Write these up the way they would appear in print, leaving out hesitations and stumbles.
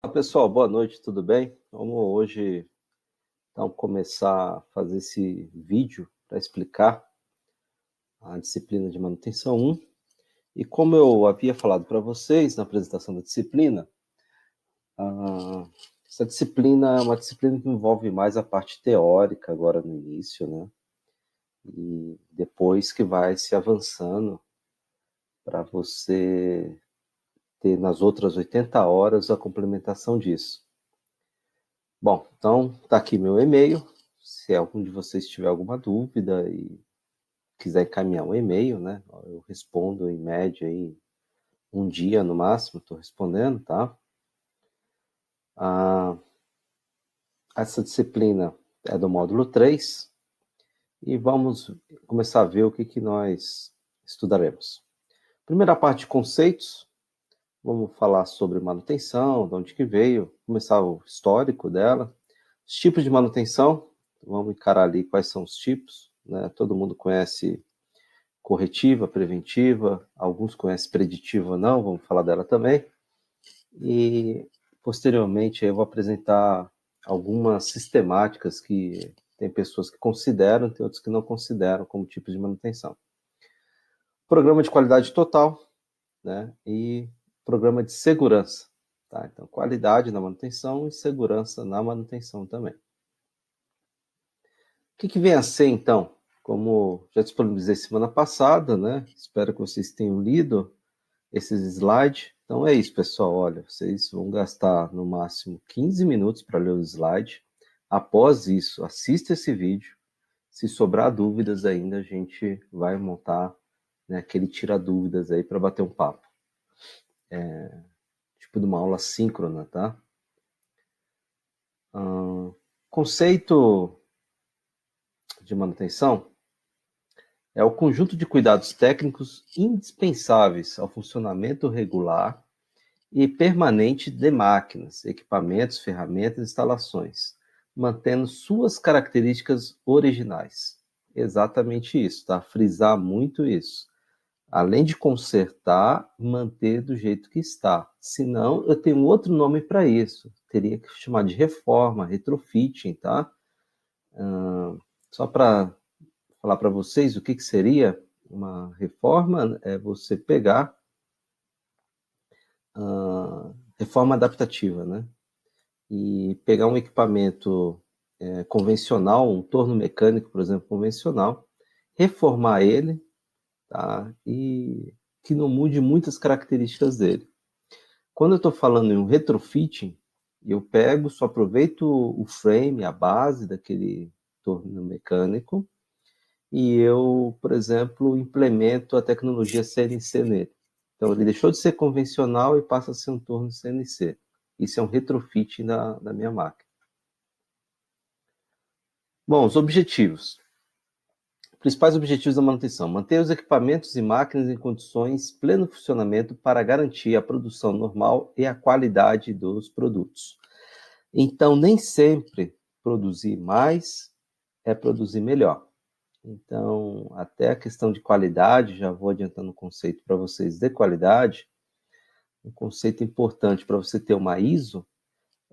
Olá, pessoal, boa noite, tudo bem? Vamos hoje então começar a fazer esse vídeo para explicar a disciplina de manutenção 1. E como eu havia falado para vocês na apresentação da disciplina, essa disciplina é uma disciplina que envolve mais a parte teórica agora no início, né? E depois que vai se avançando para você ter nas outras 80 horas a complementação disso. Bom, então tá aqui meu e-mail. Se algum de vocês tiver alguma dúvida e quiser encaminhar um e-mail, né? Eu respondo em média aí um dia no máximo, estou respondendo, tá? Essa disciplina é do módulo 3 e vamos começar a ver o que nós estudaremos. Primeira parte de conceitos, vamos falar sobre manutenção, de onde que veio, começar o histórico dela, os tipos de manutenção, vamos encarar ali quais são os tipos, né? Todo mundo conhece corretiva, preventiva, alguns conhecem preditiva ou não, vamos falar dela também. E, posteriormente, eu vou apresentar algumas sistemáticas que tem pessoas que consideram, tem outros que não consideram como tipo de manutenção. Programa de qualidade total, né? E programa de segurança. Tá? Então, qualidade na manutenção e segurança na manutenção também. O que vem a ser, então? Como já disponibilizei semana passada, né? Espero que vocês tenham lido esses slides. Então é isso, pessoal. Olha, vocês vão gastar no máximo 15 minutos para ler o slide. Após isso, assista esse vídeo. Se sobrar dúvidas ainda, a gente vai montar, né, aquele tira-dúvidas aí para bater um papo. Tipo de uma aula síncrona, tá? Conceito de manutenção é o conjunto de cuidados técnicos indispensáveis ao funcionamento regular e permanente de máquinas, equipamentos, ferramentas e instalações, mantendo suas características originais. Exatamente isso, tá? Frisar muito isso. Além de consertar, manter do jeito que está. Senão, eu tenho outro nome para isso. Teria que chamar de reforma, retrofitting, tá? Só para falar para vocês o que seria uma reforma, é você pegar reforma adaptativa, né? E pegar um equipamento convencional, um torno mecânico, por exemplo, convencional, reformar ele, tá? E que não mude muitas características dele. Quando eu estou falando em um retrofitting, eu pego, só aproveito o frame, a base daquele torno mecânico, e eu, por exemplo, implemento a tecnologia CNC nele. Então, ele deixou de ser convencional e passa a ser um torno CNC. Isso é um retrofitting da minha máquina. Bom, os objetivos. Principais objetivos da manutenção: manter os equipamentos e máquinas em condições de pleno funcionamento para garantir a produção normal e a qualidade dos produtos. Então, nem sempre produzir mais é produzir melhor. Então, até a questão de qualidade, já vou adiantando um conceito para vocês de qualidade. Um conceito importante para você ter uma ISO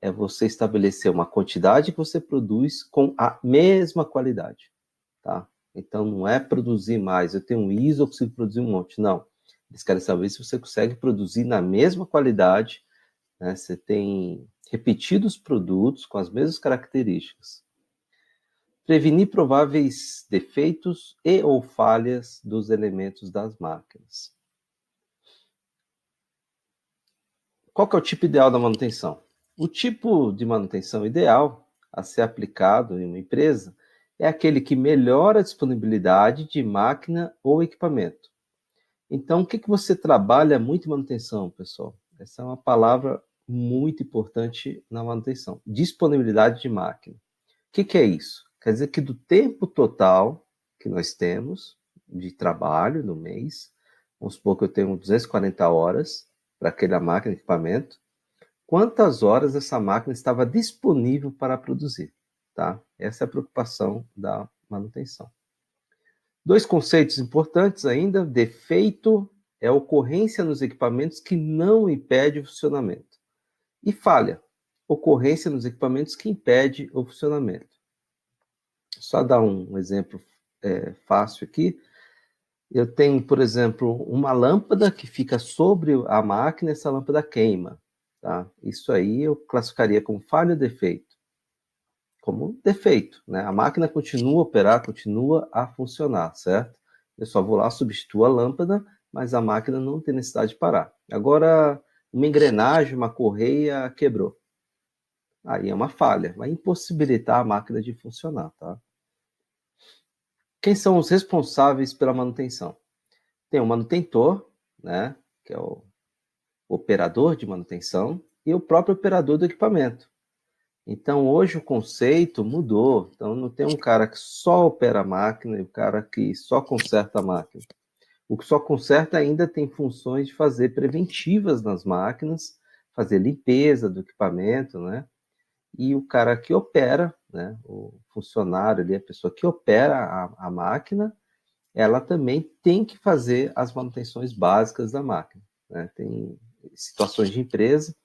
é você estabelecer uma quantidade que você produz com a mesma qualidade, tá? Então, não é produzir mais. Eu tenho um ISO, eu consigo produzir um monte. Não. Eles querem saber se você consegue produzir na mesma qualidade, né? Você tem repetidos produtos com as mesmas características. Prevenir prováveis defeitos e ou falhas dos elementos das máquinas. Qual que é o tipo ideal da manutenção? O tipo de manutenção ideal a ser aplicado em uma empresa é aquele que melhora a disponibilidade de máquina ou equipamento. Então, o que você trabalha muito em manutenção, pessoal? Essa é uma palavra muito importante na manutenção. Disponibilidade de máquina. O que é isso? Quer dizer que do tempo total que nós temos de trabalho no mês, vamos supor que eu tenho 240 horas para aquela máquina, equipamento, quantas horas essa máquina estava disponível para produzir, tá? Essa é a preocupação da manutenção. Dois conceitos importantes ainda: defeito é a ocorrência nos equipamentos que não impede o funcionamento. E falha, ocorrência nos equipamentos que impede o funcionamento. Só dar um exemplo fácil aqui. Eu tenho, por exemplo, uma lâmpada que fica sobre a máquina e essa lâmpada queima. Tá? Isso aí eu classificaria como falha ou defeito? Como defeito, né? A máquina continua a operar, continua a funcionar, certo? Eu só vou lá, substituo a lâmpada, mas a máquina não tem necessidade de parar. Agora, uma engrenagem, uma correia quebrou. Aí é uma falha, vai impossibilitar a máquina de funcionar, tá? Quem são os responsáveis pela manutenção? Tem o manutentor, né, que é o operador de manutenção, e o próprio operador do equipamento. Então, hoje o conceito mudou. Então, não tem um cara que só opera a máquina e o cara que só conserta a máquina. O que só conserta ainda tem funções de fazer preventivas nas máquinas, fazer limpeza do equipamento, né? E o cara que opera, né, o funcionário ali, a pessoa que opera a máquina, ela também tem que fazer as manutenções básicas da máquina, né? Tem situações de empresa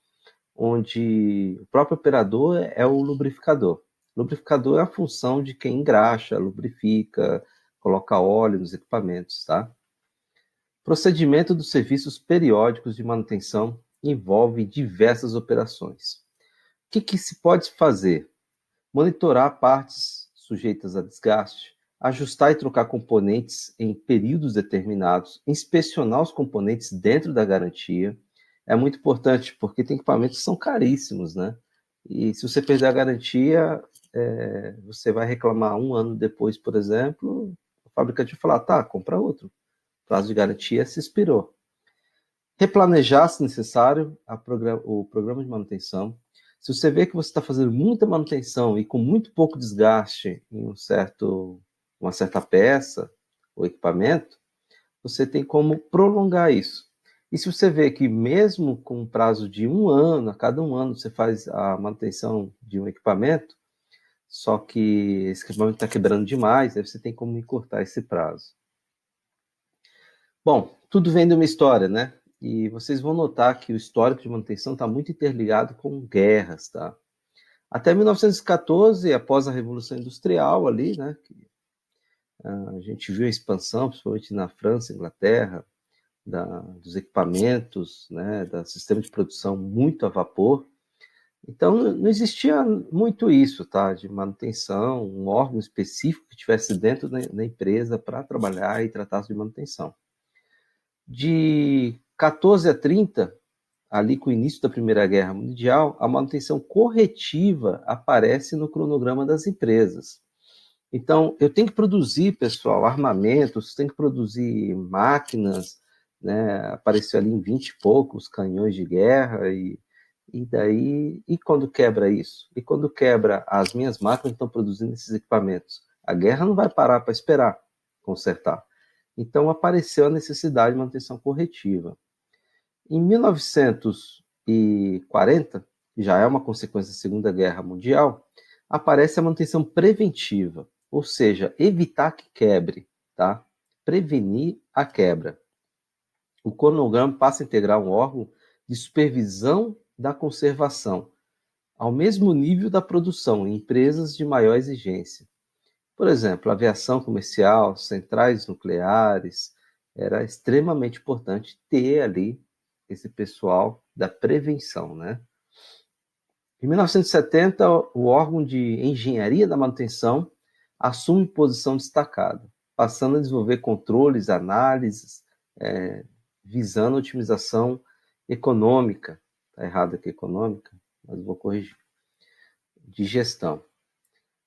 onde o próprio operador é o lubrificador. O lubrificador é a função de quem engraxa, lubrifica, coloca óleo nos equipamentos, tá? Procedimento dos serviços periódicos de manutenção envolve diversas operações. O que se pode fazer? Monitorar partes sujeitas a desgaste, ajustar e trocar componentes em períodos determinados, inspecionar os componentes dentro da garantia. É muito importante, porque tem equipamentos que são caríssimos, né? E se você perder a garantia, você vai reclamar um ano depois, por exemplo, o fabricante vai falar, tá, compra outro. O prazo de garantia se expirou. Replanejar, se necessário, o programa de manutenção. Se você vê que você está fazendo muita manutenção e com muito pouco desgaste em uma certa peça ou equipamento, você tem como prolongar isso. E se você vê que mesmo com um prazo de um ano, a cada um ano você faz a manutenção de um equipamento, só que esse equipamento está quebrando demais, aí você tem como encurtar esse prazo. Bom, tudo vem de uma história, né? E vocês vão notar que o histórico de manutenção está muito interligado com guerras, tá? Até 1914, após a Revolução Industrial ali, né? A gente viu a expansão, principalmente na França, Inglaterra, dos equipamentos, né? Do sistema de produção muito a vapor. Então, não existia muito isso, tá? De manutenção, um órgão específico que estivesse dentro da empresa para trabalhar e tratar de manutenção. De 14 a 30, ali com o início da Primeira Guerra Mundial, a manutenção corretiva aparece no cronograma das empresas. Então, eu tenho que produzir, pessoal, armamentos, tenho que produzir máquinas, né? Apareceu ali em 20 e poucos canhões de guerra, e quando quebra isso? E quando quebra as minhas máquinas que estão produzindo esses equipamentos? A guerra não vai parar para esperar consertar. Então, apareceu a necessidade de manutenção corretiva. Em 1940, já é uma consequência da Segunda Guerra Mundial, aparece a manutenção preventiva, ou seja, evitar que quebre, tá? Prevenir a quebra. O cronograma passa a integrar um órgão de supervisão da conservação, ao mesmo nível da produção, em empresas de maior exigência. Por exemplo, aviação comercial, centrais nucleares, era extremamente importante ter ali esse pessoal da prevenção, né? Em 1970, o órgão de engenharia da manutenção assume posição destacada, passando a desenvolver controles, análises, visando a otimização econômica. Está errado aqui econômica, mas vou corrigir. De gestão.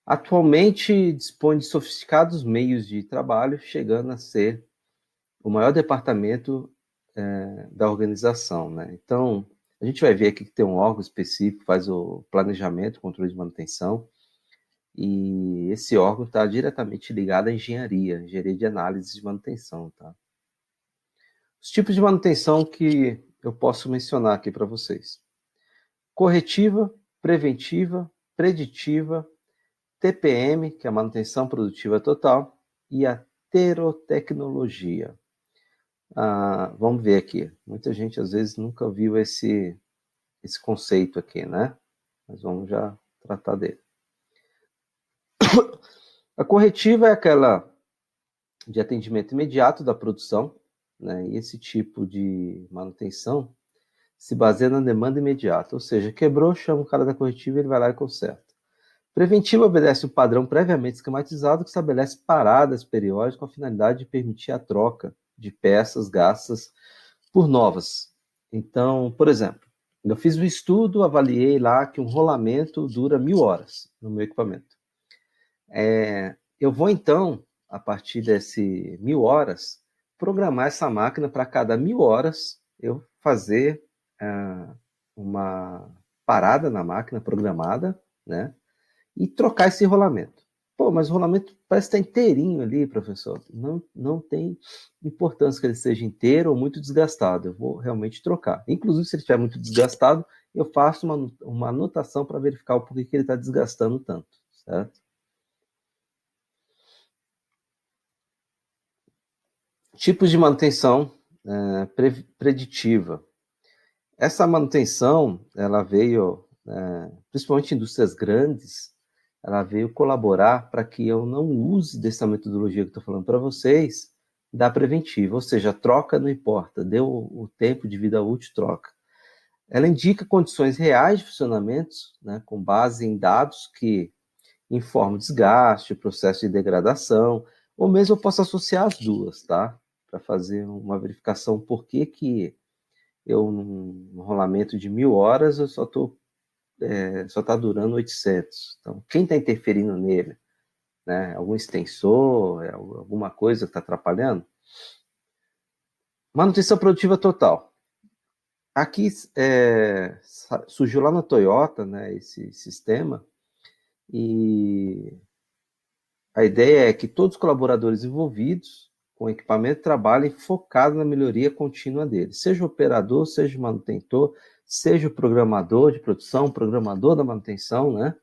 Atualmente dispõe de sofisticados meios de trabalho, chegando a ser o maior departamento da organização, né? Então, a gente vai ver aqui que tem um órgão específico que faz o planejamento, controle de manutenção, e esse órgão está diretamente ligado à engenharia de análise de manutenção, tá? Os tipos de manutenção que eu posso mencionar aqui para vocês: corretiva, preventiva, preditiva, TPM, que é a manutenção produtiva total, e a terotecnologia. Vamos ver aqui. Muita gente às vezes nunca viu esse conceito aqui, né? Nós vamos já tratar dele. A corretiva é aquela de atendimento imediato da produção, né? E esse tipo de manutenção se baseia na demanda imediata, ou seja, quebrou, chama o cara da corretiva e ele vai lá e conserta. Preventiva obedece um padrão previamente esquematizado que estabelece paradas periódicas com a finalidade de permitir a troca de peças gastas por novas. Então, por exemplo, eu fiz um estudo, avaliei lá que um rolamento dura 1000 horas no meu equipamento. Eu vou então, a partir desse 1000 horas, programar essa máquina para cada 1000 horas eu fazer uma parada na máquina programada, né? E trocar esse rolamento. Pô, mas o rolamento parece estar inteirinho ali, professor. Não tem importância que ele seja inteiro ou muito desgastado. Eu vou realmente trocar. Inclusive, se ele estiver muito desgastado, eu faço uma anotação para verificar o porquê que ele está desgastando tanto, certo? Tipos de manutenção preditiva. Essa manutenção, ela veio, principalmente em indústrias grandes, ela veio colaborar para que eu não use dessa metodologia que estou falando para vocês, da preventiva, ou seja, troca não importa, deu o tempo de vida útil, troca. Ela indica condições reais de funcionamento, né, com base em dados que informam desgaste, processo de degradação, ou mesmo eu posso associar as duas, tá? Para fazer uma verificação por que eu, num rolamento de 1000 horas, eu só está durando 800. Então, quem está interferindo nele? Né? Algum extensor, alguma coisa que está atrapalhando? Manutenção produtiva total. Aqui surgiu lá na Toyota, né, esse sistema, e a ideia é que todos os colaboradores envolvidos com o equipamento trabalhem focado na melhoria contínua dele. Seja o operador, seja o manutentor, seja o programador de produção, programador da manutenção, né?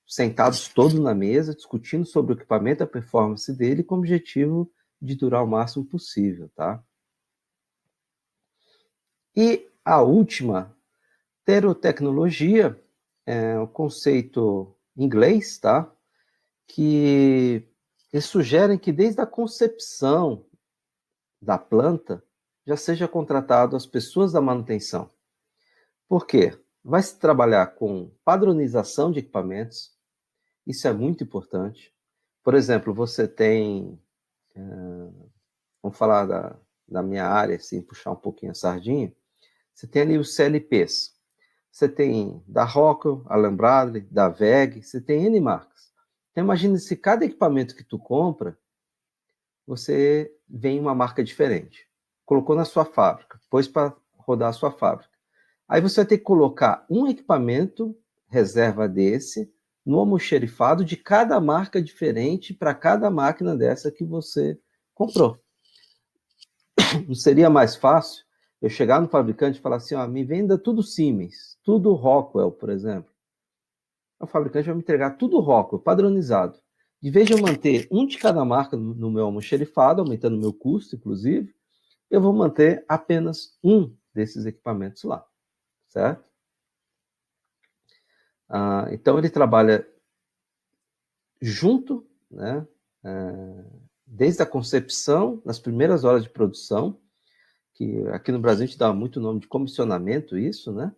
Sentados todos na mesa, discutindo sobre o equipamento, a performance dele, com o objetivo de durar o máximo possível, tá? E a última, terotecnologia, é um conceito inglês, tá? Que eles sugerem que desde a concepção da planta já seja contratado as pessoas da manutenção. Por quê? Vai se trabalhar com padronização de equipamentos, isso é muito importante. Por exemplo, você tem, vamos falar da minha área, assim, puxar um pouquinho a sardinha, você tem ali os CLPs, você tem da Rockwell, Allen Bradley, da VEG, você tem N marcas. Então imagine se cada equipamento que tu compra, você vem uma marca diferente. Colocou na sua fábrica, pôs para rodar a sua fábrica. Aí você vai ter que colocar um equipamento reserva desse no almoxerifado de cada marca diferente para cada máquina dessa que você comprou. Não seria mais fácil eu chegar no fabricante e falar assim, ó, me venda tudo Siemens, tudo Rockwell, por exemplo. O fabricante vai me entregar tudo Rockwell, padronizado. De vez de eu manter um de cada marca no meu almoxerifado, aumentando o meu custo, inclusive, eu vou manter apenas um desses equipamentos lá, certo? Então, ele trabalha junto, né, desde a concepção, nas primeiras horas de produção, que aqui no Brasil a gente dá muito nome de comissionamento, isso, né?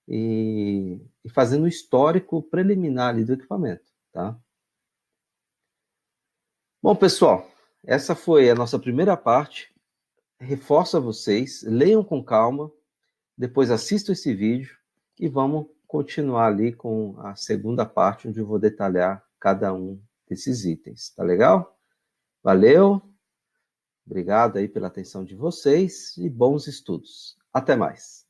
E fazendo o histórico preliminar ali do equipamento, tá? Bom, pessoal, essa foi a nossa primeira parte. Reforço a vocês, leiam com calma, depois assistam esse vídeo e vamos continuar ali com a segunda parte, onde eu vou detalhar cada um desses itens, tá legal? Valeu, obrigado aí pela atenção de vocês e bons estudos. Até mais.